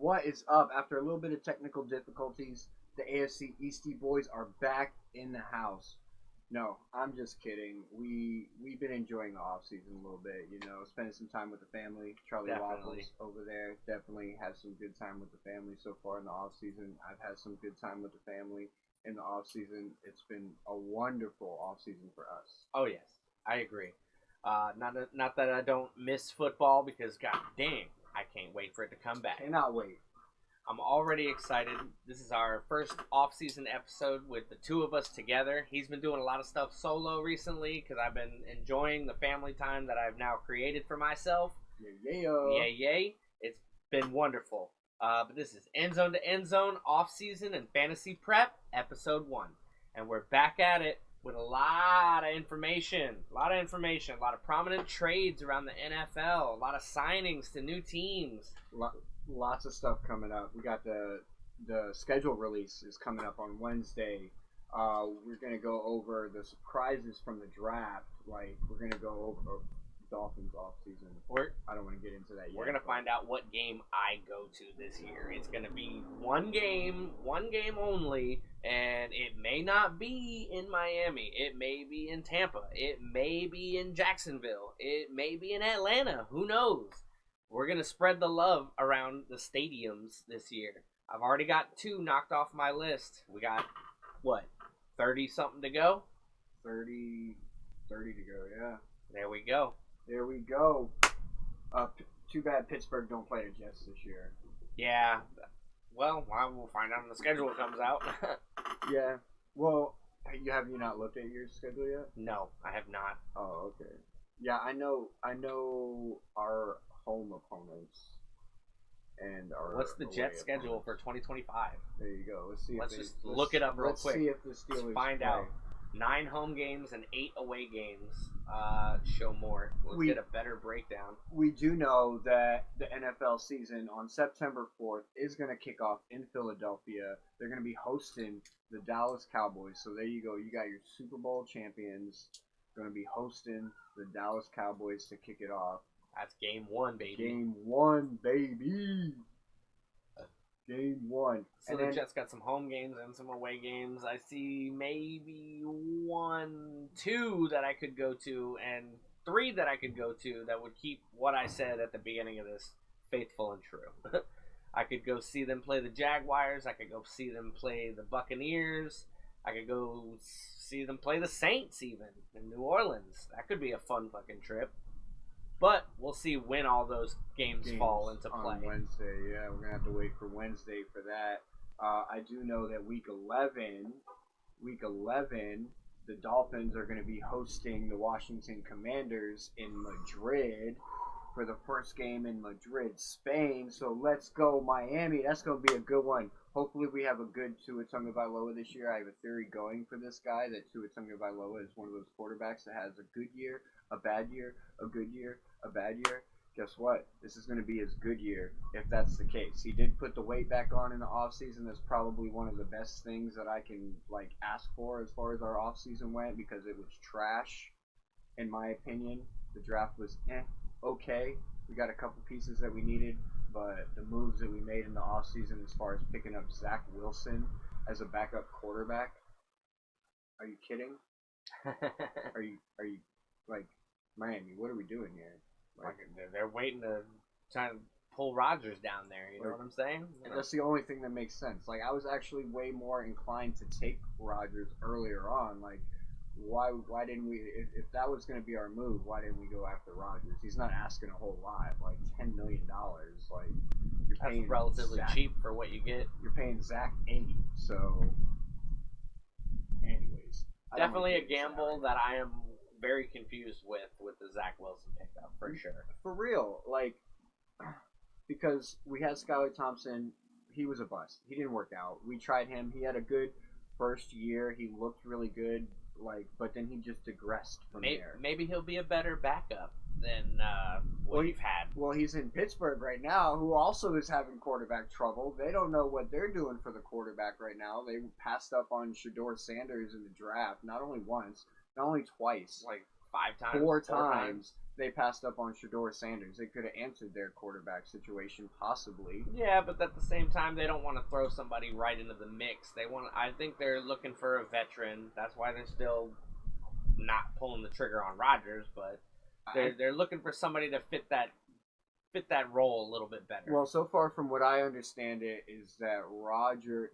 What is up? After a little bit of technical difficulties, the AFC Eastie Boys are back in the house. No, I'm just kidding. We've been enjoying the off season a little bit, spending some time with the family. Charlie Definitely. Waffles over there definitely has some good time with the family so far in the off season. I've had some good time with the family in the off season. It's been a wonderful off season for us. Oh yes, I agree. Not that I don't miss football because god dang, I can't wait for it to come back. Cannot wait. I'm already excited. This is our first off-season episode with the two of us together. He's been doing a lot of stuff solo recently because I've been enjoying the family time that I've now created for myself. Yay. It's been wonderful. But this is Endzone to Endzone, off-season and fantasy prep, episode 1. And we're back at it with a lot of information, a lot of prominent trades around the NFL, a lot of signings to new teams. Lots of stuff coming up. We got the schedule release is coming up on Wednesday. We're gonna go over the surprises from the draft. Like we're gonna go over Dolphins off season. I don't want to get into that yet. We're gonna find out what game I go to this year. It's gonna be one game only, and it may not be in Miami. It may be in Tampa. It may be in Jacksonville. It may be in Atlanta. Who knows? We're going to spread the love around the stadiums this year. I've already got 2 knocked off my list. We got, 30-something to go? 30 to go, yeah. There we go. Too bad Pittsburgh don't play the Jets this year. Yeah. Well, we'll find out when the schedule comes out. Yeah. Well, have you not looked at your schedule yet? No, I have not. Oh, okay. Yeah, I know our home opponents and our What's the Jets schedule opponents for 2025? There you go. Let's just look it up real quick. See if the Steelers find play. out. 9 home games and 8 away games. Show more. Let's get a better breakdown. We do know that the NFL season on September 4th is going to kick off in Philadelphia. They're going to be hosting the Dallas Cowboys. So there you go. You got your Super Bowl champions going to be hosting the Dallas Cowboys to kick it off. That's game 1, baby. Game 1, baby. Game 1. So and the Jets got some home games and some away games. I see maybe 1, 2 that I could go to, and 3 that I could go to that would keep what I said at the beginning of this faithful and true. I could go see them play the Jaguars. I could go see them play the Buccaneers. I could go see them play the Saints even in New Orleans. That could be a fun fucking trip. But we'll see when all those games fall into play. On Wednesday, yeah. We're going to have to wait for Wednesday for that. I do know that week 11, the Dolphins are going to be hosting the Washington Commanders in Madrid for the first game in Madrid, Spain. So let's go Miami. That's going to be a good one. Hopefully we have a good Tua Tagovailoa this year. I have a theory going for this guy that Tua Tagovailoa is one of those quarterbacks that has a good year, a bad year, a good year, a bad year. Guess what? This is going to be his good year if that's the case. He did put the weight back on in the offseason. That's probably one of the best things that I can ask for as far as our offseason went because it was trash, in my opinion. The draft was okay. We got a couple pieces that we needed, but the moves that we made in the offseason as far as picking up Zach Wilson as a backup quarterback, are you kidding? Are you Miami, what are we doing here? They're waiting to try to pull Rodgers down there. You know what I'm saying? That's the only thing that makes sense. I was actually way more inclined to take Rodgers earlier on. Why didn't we? If that was going to be our move, why didn't we go after Rodgers? He's not asking a whole lot, $10 million. You're paying that's relatively cheap for what you get. You're paying Zach 8. So, anyways, definitely a gamble that I am very confused with the Zach Wilson pickup for sure. For real, because we had Skylar Thompson, he was a bust. He didn't work out. We tried him. He had a good first year. He looked really good. But then he just digressed from there. Maybe he'll be a better backup than what we've had. Well, he's in Pittsburgh right now, who also is having quarterback trouble. They don't know what they're doing for the quarterback right now. They passed up on Shedeur Sanders in the draft, not only once, not only twice. 5 times, 4 times. They passed up on Shedeur Sanders. They could have answered their quarterback situation, possibly. Yeah, but at the same time, they don't want to throw somebody right into the mix. I think they're looking for a veteran. That's why they're still not pulling the trigger on Rodgers, but they're looking for somebody to fit that role a little bit better. Well, so far from what I understand is that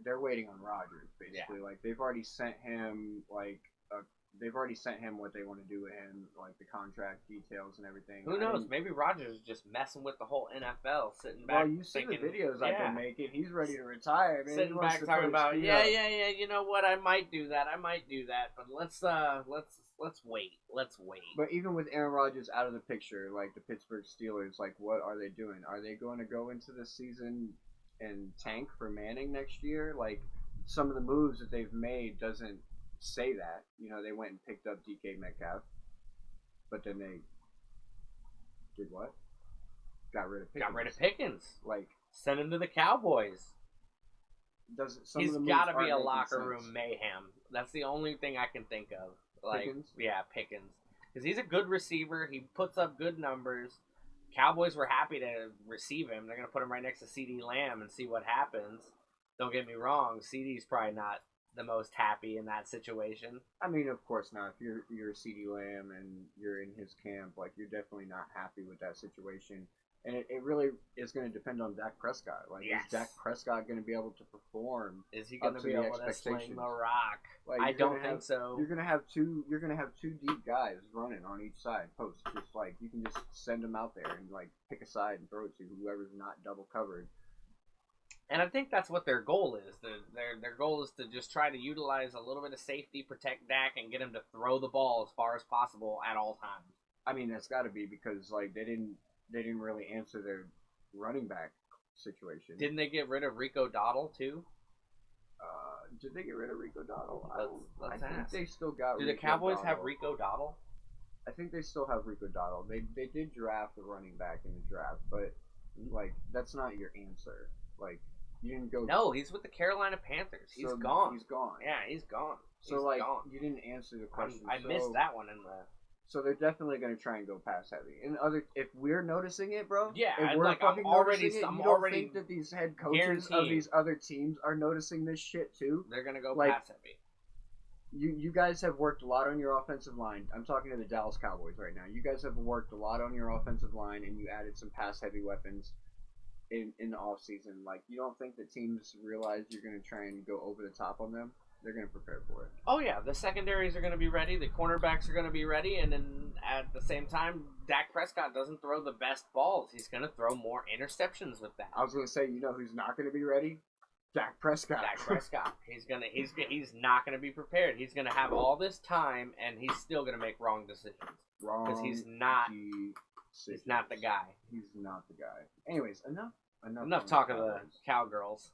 they're waiting on Rodgers, basically. Yeah. Like, they've already sent him, what they want to do with him, like the contract details and everything. Who knows? Maybe Rodgers is just messing with the whole NFL, sitting back. Well, you see thinking, the videos I've been making. He's ready to retire, man. Sitting back talking about, yeah. You know what? I might do that. But let's wait. Let's wait. But even with Aaron Rodgers out of the picture, like the Pittsburgh Steelers, like what are they doing? Are they going to go into the season and tank for Manning next year? Like, some of the moves that they've made doesn't say that. You know, they went and picked up DK Metcalf, but then they did what? Got rid of Pickens. Like, send him to the Cowboys. He's got to be a locker room mayhem. That's the only thing I can think of. Like, Pickens? Yeah, Pickens. Because he's a good receiver. He puts up good numbers. Cowboys were happy to receive him. They're going to put him right next to CeeDee Lamb and see what happens. Don't get me wrong. CeeDee's probably not the most happy in that situation. I mean, of course not. If you're CeeDee Lamb and you're in his camp, like, you're definitely not happy with that situation. And it really is going to depend on Dak Prescott. Like, yes. Is Dak Prescott going to be able to perform? Is he going to be able to sling the rock? Like, I don't think so. You're going to have two deep guys running on each side post. Just like, you can just send them out there and like pick a side and throw it to whoever's not double covered. And I think that's what their goal is. Their goal is to just try to utilize a little bit of safety, protect Dak, and get him to throw the ball as far as possible at all times. I mean, that's got to be because like they didn't really answer their running back situation. Didn't they get rid of Rico Dowdle too? Did they get rid of Rico Dowdle? I think they still got. Do the Cowboys have Rico Dowdle? I think they still have Rico Dowdle. They did draft a running back in the draft, but like that's not your answer. Like, you didn't go. No, he's with the Carolina Panthers. He's gone. He's gone. Yeah, he's gone. You didn't answer the question. I missed that one in the. So they're definitely going to try and go pass heavy. If we're noticing it, bro. Yeah, if we're I'm already think that these head coaches of these other teams are noticing this shit too? They're going to go pass heavy. You guys have worked a lot on your offensive line. I'm talking to the Dallas Cowboys right now. You guys have worked a lot on your offensive line, and you added some pass heavy weapons in the offseason. Like, you don't think that teams realize you're going to try and go over the top on them? They're going to prepare for it. Oh, yeah. The secondaries are going to be ready. The cornerbacks are going to be ready. And then at the same time, Dak Prescott doesn't throw the best balls. He's going to throw more interceptions with that. I was going to say, you know who's not going to be ready? Dak Prescott. He's not going to be prepared. He's going to have all this time, and he's still going to make wrong decisions. Because he's not the guy. He's not the guy. Anyways, enough talk of the Cowgirls.